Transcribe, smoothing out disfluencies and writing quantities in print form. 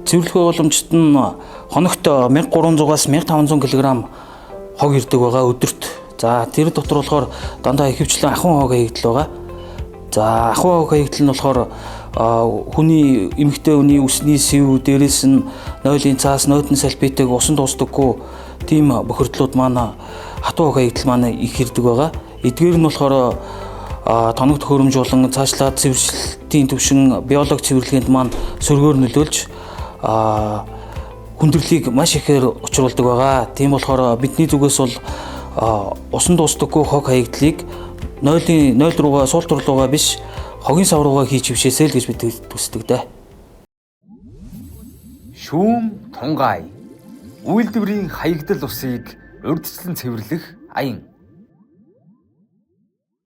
цэвэрлэх боломжт нь хоногт 1300-аас 1500 кг хог ирдэг байгаа өдөрт. За тэр дотор болохоор дандаа ихэвчлэн ахуйн хог хаягдал байгаа. За ахуйн хог хаягдал нь болохоор хүний эмэгтэй хүний үсний сэв, дээрээс нь нойлын цаас, нойдон салбитыг усан дуустдаггүй тийм бохирдлууд маань хатуу хог хаягдал маань их ирдэг байгаа. Эдгээр нь болохоор тоног төхөөрөмж болон цаашлаад цэвэрлэлтийн төвшин биологи цэвэрлэгэнд маань сөргөөр нөлөөлж хүндрэлийг маш ихээр учруулдаг байгаа. Тийм болохоор бидний зүгээс бол усан дуустдаггүй хог хаягдлыг 0 руугаа суултур руугаа биш хогийн сав руугаа хийж хөвшөөсэй л гэж бид төсдөг дээ. Шүүм тунгай үйлдвэрийн хаягдал усыг урьдчилан цэвэрлэх аян.